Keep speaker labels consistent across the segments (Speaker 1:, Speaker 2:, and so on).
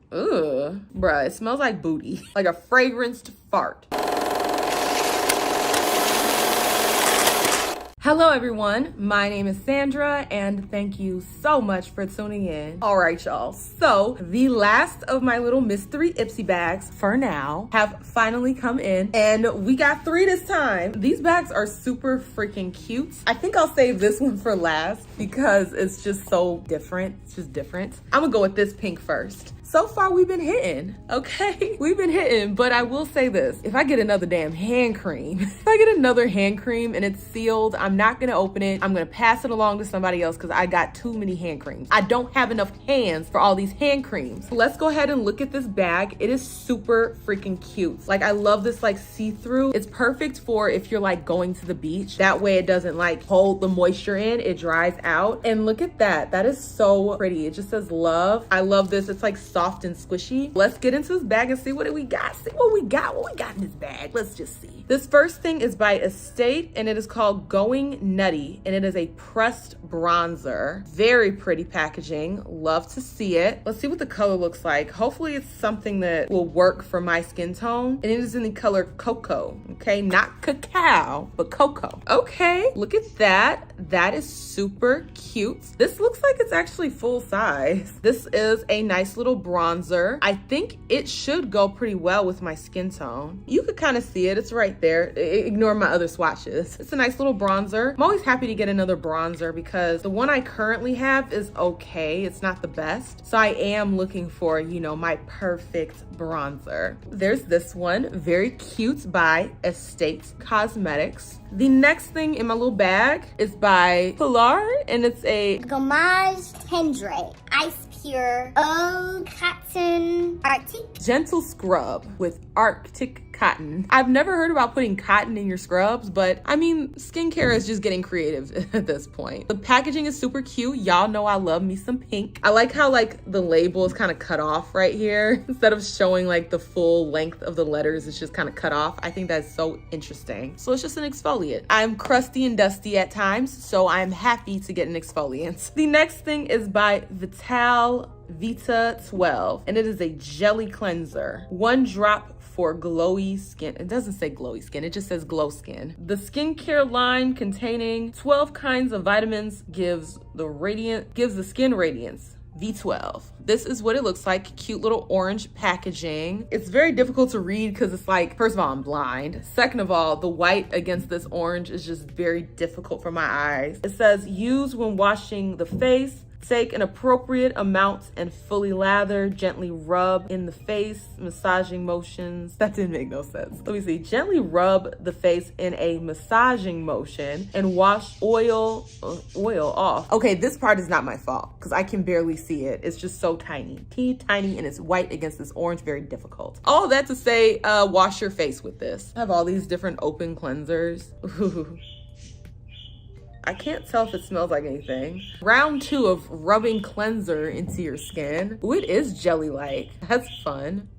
Speaker 1: Ugh, bruh, it smells like booty. Like a fragranced fart. Hello everyone, my name is Sandra and thank you so much for tuning in. All right, y'all, so the last of my little mystery Ipsy bags for now have finally come in and we got 3 this time. These bags are super freaking cute. I think I'll save this one for last because it's just so different. It's just different. I'm gonna go with this pink first. So far, we've been hitting, okay? We've been hitting, but I will say this. If I get another damn hand cream, if I get another hand cream and it's sealed, I'm not gonna open it. I'm gonna pass it along to somebody else because I got too many hand creams. I don't have enough hands for all these hand creams. Let's go ahead and look at this bag. It is super freaking cute. Like, I love this like see-through. It's perfect for if you're like going to the beach. That way it doesn't like hold the moisture in, it dries out. And look at that, that is so pretty. It just says love. I love this, it's like soft and squishy. Let's get into this bag and see what we got. See what we got in this bag. Let's just see. This first thing is by Estate and it is called Going Nutty and it is a pressed bronzer. Very pretty packaging. Love to see it. Let's see what the color looks like. Hopefully it's something that will work for my skin tone. And it is in the color cocoa. Okay, not cacao, but cocoa. Okay, look at that. That is super cute. This looks like it's actually full size. This is a nice little bronzer. I think it should go pretty well with my skin tone. You could kind of see it, it's right there. Ignore my other swatches. It's a nice little bronzer. I'm always happy to get another bronzer because the one I currently have is okay. It's not the best. So I am looking for, you know, my perfect bronzer. There's this one, very cute, by Estate Cosmetics. The next thing in my little bag is by Pilar and it's a
Speaker 2: Gommage Tendre Ice Pure Eau Cotton Arctic
Speaker 1: gentle scrub with Arctic cotton. I've never heard about putting cotton in your scrubs, but I mean, skincare is just getting creative at this point. The packaging is super cute. Y'all know I love me some pink. I like how like the label is kind of cut off right here. Instead of showing like the full length of the letters, it's just kind of cut off. I think that's so interesting. So it's just an exfoliant. I'm crusty and dusty at times, so I'm happy to get an exfoliant. The next thing is by Vital Vita 12 and it is a jelly cleanser. 1 drop for glowy skin. It doesn't say glowy skin, it just says glow skin. The skincare line containing 12 kinds of vitamins gives the skin radiance. V12. This is what it looks like. Cute little orange packaging. It's very difficult to read because it's like, first of all, I'm blind. Second of all, the white against this orange is just very difficult for my eyes. It says use when washing the face. Take an appropriate amount and fully lather, gently rub in the face, massaging motions. That didn't make no sense. Let me see. Gently rub the face in a massaging motion and wash oil off. Okay, this part is not my fault because I can barely see it. It's just so tiny, teeny tiny, and it's white against this orange, very difficult. All that to say, wash your face with this. I have all these different open cleansers. Ooh. I can't tell if it smells like anything. Round 2 of rubbing cleanser into your skin. Ooh, it is jelly-like. That's fun.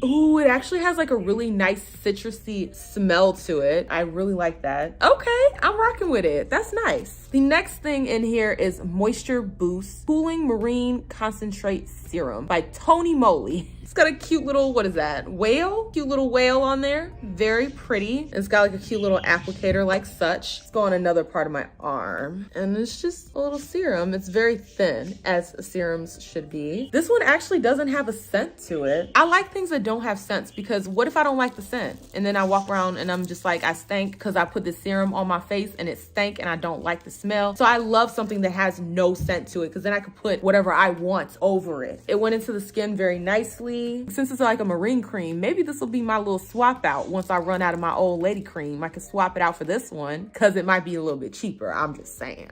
Speaker 1: Ooh, it actually has like a really nice citrusy smell to it. I really like that. Okay, I'm rocking with it. That's nice. The next thing in here is Moisture Boost Cooling Marine Concentrate Serum by Tony Moly. It's got a cute little, what is that? Whale? Cute little whale on there. Very pretty. It's got like a cute little applicator like such. Let's go on another part of my arm. And it's just a little serum. It's very thin, as serums should be. This one actually doesn't have a scent to it. I like things that don't have scents because what if I don't like the scent? And then I walk around and I'm just like, I stank because I put this serum on my face and it stank and I don't like the smell. So I love something that has no scent to it because then I could put whatever I want over it. It went into the skin very nicely. Since it's like a marine cream, maybe this will be my little swap out once I run out of my old lady cream. I can swap it out for this one because it might be a little bit cheaper. I'm just saying.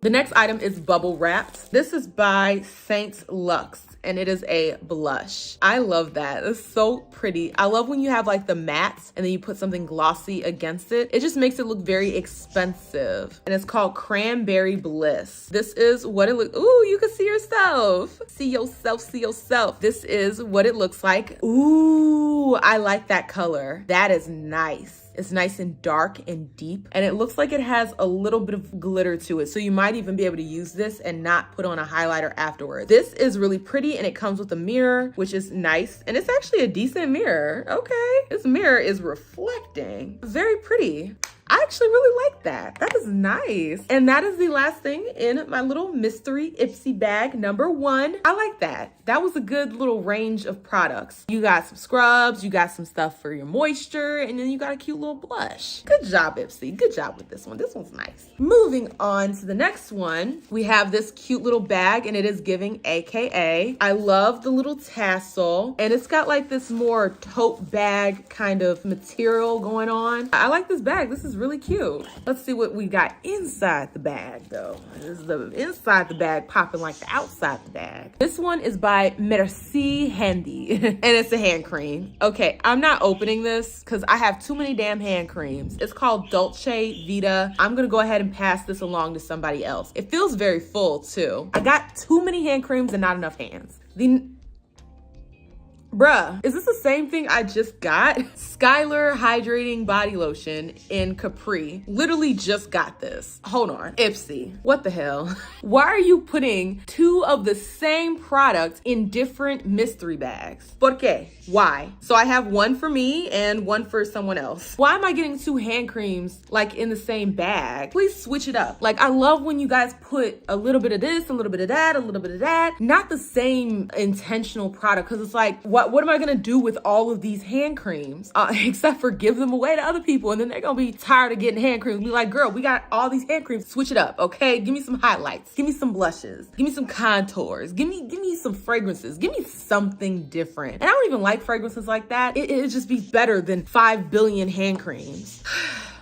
Speaker 1: The next item is bubble wrapped. This is by Saint Luxe and it is a blush. I love that. It's so pretty. I love when you have like the mattes and then you put something glossy against it. It just makes it look very expensive. And it's called Cranberry Bliss. This is what it looks, ooh, you can see yourself. See yourself, see yourself. This is what it looks like. Ooh, I like that color. That is nice. It's nice and dark and deep, and it looks like it has a little bit of glitter to it. So you might even be able to use this and not put on a highlighter afterwards. This is really pretty, and it comes with a mirror, which is nice. And it's actually a decent mirror. Okay, this mirror is reflecting. Very pretty. I actually really like that. That is nice. And that is the last thing in my little mystery Ipsy bag number 1. I like that. That was a good little range of products. You got some scrubs, you got some stuff for your moisture, and then you got a cute little blush. Good job, Ipsy. Good job with this one. This one's nice. Moving on to the next one, we have this cute little bag, and it is giving AKA. I love the little tassel, and it's got like this more tote bag kind of material going on. I like this bag. This is really cute. Let's see what we got inside the bag though. This is the inside the bag popping like the outside the bag. This one is by Merci Handy and it's a hand cream. Okay, I'm not opening this because I have too many damn hand creams. It's called Dolce Vita. I'm gonna go ahead and pass this along to somebody else. It feels very full too. I got too many hand creams and not enough hands. Bruh, is this the same thing I just got? Skylar Hydrating Body Lotion in Capri. Literally just got this. Hold on. Ipsy, what the hell? Why are you putting 2 of the same product in different mystery bags? ¿Por qué? Why? So I have one for me and one for someone else. Why am I getting 2 hand creams like in the same bag? Please switch it up. Like I love when you guys put a little bit of this, a little bit of that, a little bit of that. Not the same intentional product because it's like, what am I gonna do with all of these hand creams? Except for give them away to other people and then they're gonna be tired of getting hand creams. Be like, girl, we got all these hand creams. Switch it up, okay? Give me some highlights. Give me some blushes. Give me some contours. Give me some fragrances. Give me something different. And I don't even like fragrances like that. It'd just be better than 5 billion hand creams.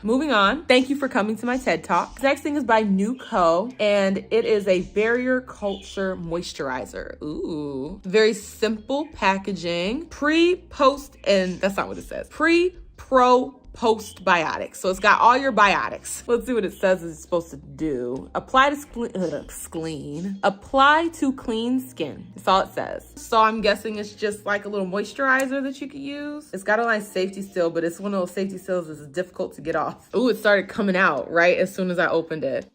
Speaker 1: Moving on. Thank you for coming to my TED Talk. Next thing is by Nuco, and it is a barrier culture moisturizer. Ooh, very simple packaging. Pre, post, and that's not what it says. Pre, pro, postbiotics. So it's got all your biotics. Let's see what it says it's supposed to do. Apply to apply to clean skin. That's all it says. So I'm guessing it's just like a little moisturizer that you could use. It's got a nice safety seal, but it's one of those safety seals that's difficult to get off. Ooh, it started coming out right as soon as I opened it.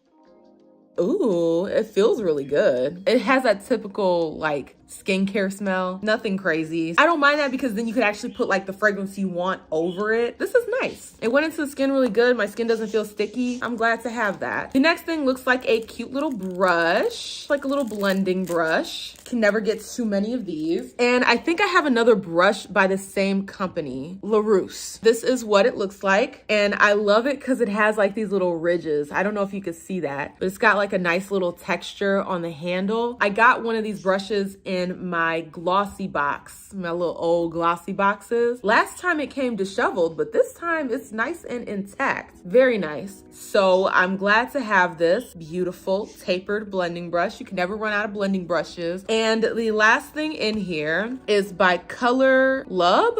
Speaker 1: Ooh, it feels really good. It has that typical like skincare smell. Nothing crazy. I don't mind that because then you could actually put like the fragrance you want over it. This is nice. It went into the skin really good. My skin doesn't feel sticky. I'm glad to have that. The next thing looks like a cute little brush, like a little blending brush. Can never get too many of these. And I think I have another brush by the same company, LaRousse. This is what it looks like. And I love it because it has like these little ridges. I don't know if you could see that, but it's got like a nice little texture on the handle. I got one of these brushes in my glossy box, my little old glossy boxes. Last time it came disheveled, but this time it's nice and intact. Very nice. So I'm glad to have this beautiful tapered blending brush. You can never run out of blending brushes. And the last thing in here is by Color Lub?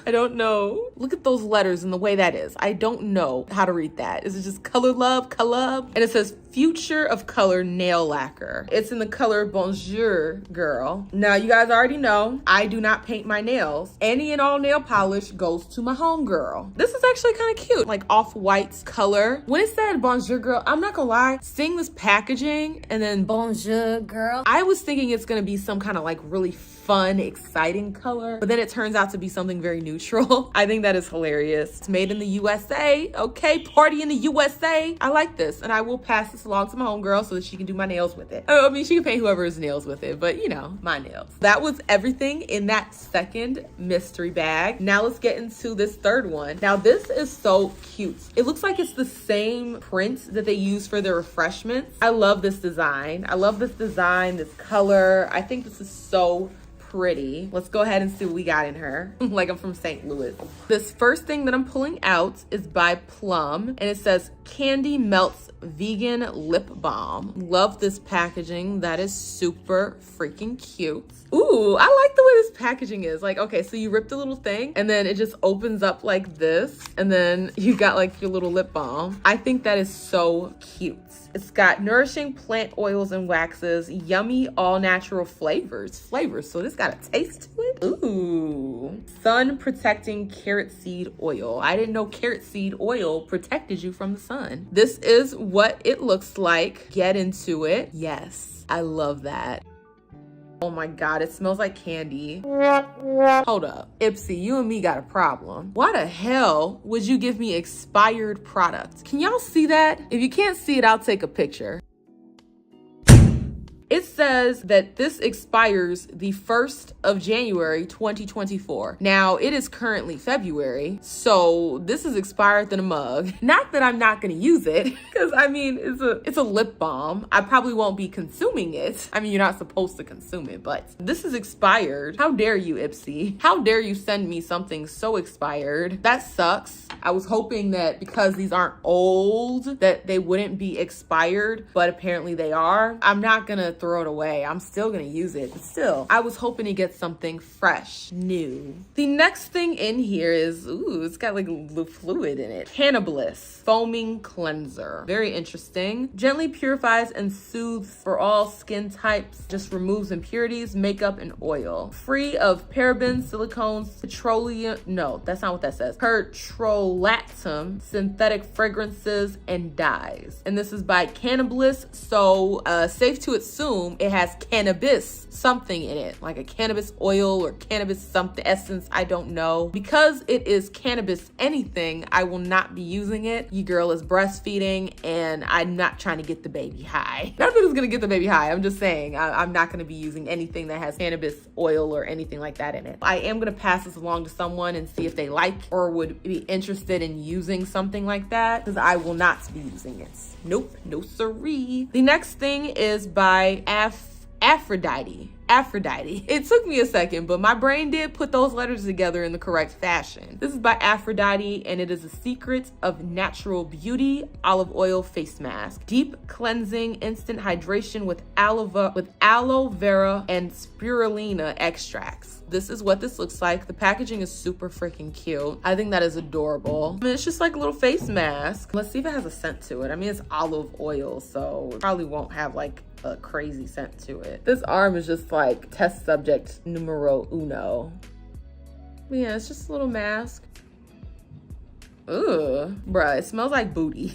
Speaker 1: I don't know. Look at those letters and the way that is. I don't know how to read that. Is it just Color Lub? And it says Future of Color Nail Lacquer. It's in the color Bonjour Girl. Now, you guys already know I do not paint my nails. Any and all nail polish goes to my homegirl. This is actually kind of cute, like off-white color. When it said Bonjour Girl, I'm not gonna lie, seeing this packaging and then Bonjour Girl, I was thinking it's gonna be some kind of like really fun, exciting color, but then it turns out to be something very neutral. I think that is hilarious. It's made in the USA. Okay, party in the USA. I like this, and I will pass this along to my homegirl so that she can do my nails with it. I mean, she can paint whoever's nails with it, but you know, my nails. That was everything in that second mystery bag. Now let's get into this third one. Now this is so cute. It looks like it's the same print that they use for the refreshments. I love this design. I love this design, this color. I think this is so pretty. Let's go ahead and see what we got in her. Like I'm from St. Louis. This first thing that I'm pulling out is by Plum, and it says Candy Melts Vegan Lip Balm. Love this packaging. That is super freaking cute. Ooh, I like the way this packaging is. Like, okay, so you rip the little thing and then it just opens up like this, and then you got like your little lip balm. I think that is so cute. It's got nourishing plant oils and waxes, yummy all natural flavors. So this got a taste to it. Ooh. Ooh, sun protecting carrot seed oil. I didn't know carrot seed oil protected you from the sun. This is what it looks like. Get into it. Yes, I love that. Oh my God, it smells like candy. Hold up. Ipsy, you and me got a problem. Why the hell would you give me expired products? Can y'all see that? If you can't see it, I'll take a picture. It says that this expires the 1st of January, 2024. Now, it is currently February, so this is expired in a mug. Not that I'm not gonna use it, because I mean, it's a lip balm. I probably won't be consuming it. I mean, you're not supposed to consume it, but this is expired. How dare you, Ipsy? How dare you send me something so expired? That sucks. I was hoping that because these aren't old, that they wouldn't be expired, but apparently they are. I'm not gonna throw it away. I'm still gonna use it, but still, I was hoping to get something fresh, new. The next thing in here is, ooh, it's got like the fluid in it. Cannabliss foaming cleanser. Very interesting. Gently purifies and soothes for all skin types. Just removes impurities, makeup, and oil. Free of parabens, silicones, petroleum. No, that's not what that says. Petrolatum, synthetic fragrances, and dyes. And this is by Cannabliss, so safe to assume it has cannabis something in it, like a cannabis oil or cannabis something essence, I don't know. Because it is cannabis anything, I will not be using it. Your girl is breastfeeding and I'm not trying to get the baby high. Not that it's gonna get the baby high, I'm just saying I'm not gonna be using anything that has cannabis oil or anything like that in it. I am gonna pass this along to someone and see if they like or would be interested in using something like that, because I will not be using it. Nope, no siree. The next thing is by Aphrodite. It took me a second, but my brain did put those letters together in the correct fashion. This is by Aphrodite, and it is a secret of natural beauty olive oil face mask. Deep cleansing, instant hydration with aloe vera and spirulina extracts. This is what this looks like. The packaging is super freaking cute. I think that is adorable. I mean, it's just like a little face mask. Let's see if it has a scent to it. I mean, it's olive oil, so it probably won't have like a crazy scent to it. This arm is just like test subject numero uno. But yeah, it's just a little mask. Ugh, bruh, it smells like booty.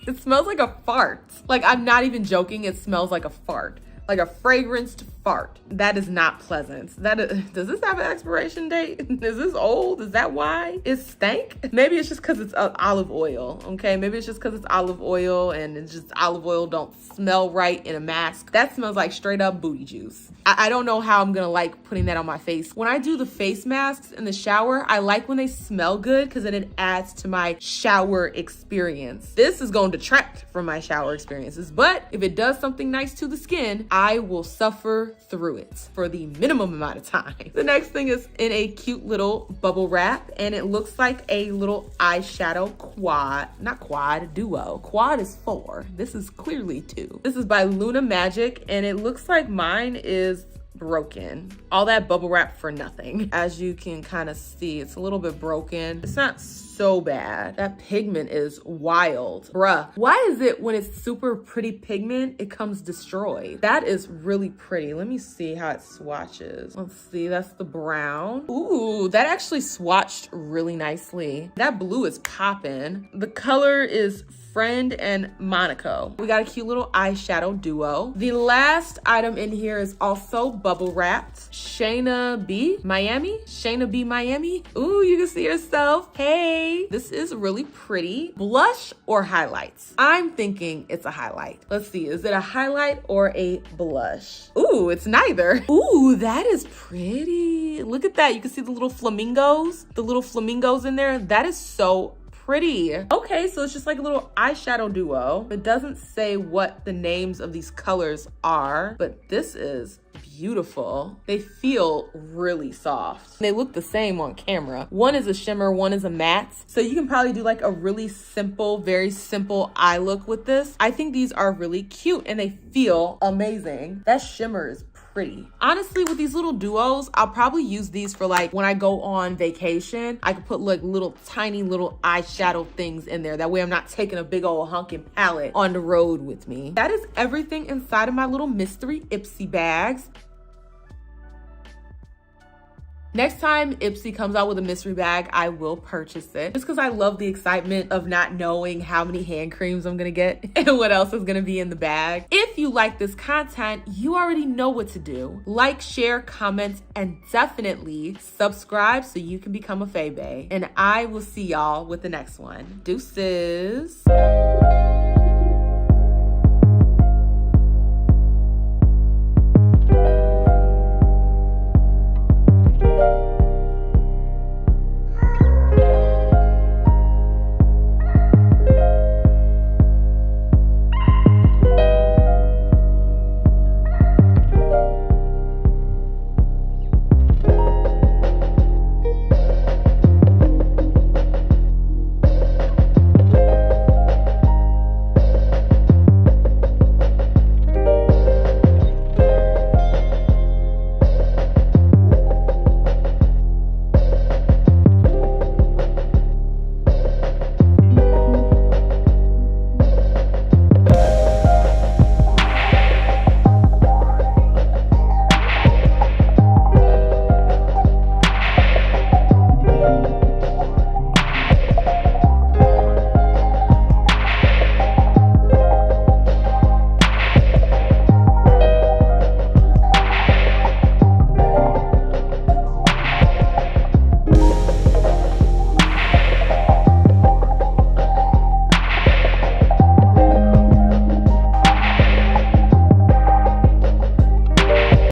Speaker 1: It smells like a fart. Like, I'm not even joking, it smells like a fart. Like a fragranced fart. That is not pleasant. Does this have an expiration date? Is this old? Is that why it stank? Maybe it's just because it's olive oil, okay? Maybe it's just because it's olive oil and it's just olive oil don't smell right in a mask. That smells like straight up booty juice. I don't know how I'm gonna like putting that on my face. When I do the face masks in the shower, I like when they smell good because then it adds to my shower experience. This is going to detract from my shower experiences, but if it does something nice to the skin, I will suffer through it for the minimum amount of time. The next thing is in a cute little bubble wrap, and it looks like a little eyeshadow duo. Quad is 4. This is clearly 2. This is by Luna Magic, and it looks like mine is broken. All that bubble wrap for nothing. As you can kind of see, it's a little bit broken. It's not so bad. That pigment is wild. Bruh, why is it when it's super pretty pigment, it comes destroyed? That is really pretty. Let me see how it swatches. Let's see, that's the brown. Ooh, that actually swatched really nicely. That blue is popping. The color is Friend and Monaco. We got a cute little eyeshadow duo. The last item in here is also bubble wrapped. Shayna B Miami. Ooh, you can see yourself. Hey, this is really pretty. Blush or highlights? I'm thinking it's a highlight. Let's see, is it a highlight or a blush? Ooh, it's neither. Ooh, that is pretty. Look at that. You can see the little flamingos. The little flamingos in there. That is so pretty. Okay, so it's just like a little eyeshadow duo. It doesn't say what the names of these colors are, but this is beautiful. They feel really soft. They look the same on camera. One is a shimmer, one is a matte. So you can probably do like a really simple, very simple eye look with this. I think these are really cute and they feel amazing. That shimmer is pretty. Honestly, with these little duos, I'll probably use these for like when I go on vacation. I could put like little tiny little eyeshadow things in there. That way I'm not taking a big old hunkin' palette on the road with me. That is everything inside of my little mystery Ipsy bags. Next time Ipsy comes out with a mystery bag, I will purchase it just because I love the excitement of not knowing how many hand creams I'm gonna get and what else is gonna be in the bag. If you like this content, you already know what to do. Like, share, comment, and definitely subscribe so you can become a Faye Bae. And I will see y'all with the next one. Deuces.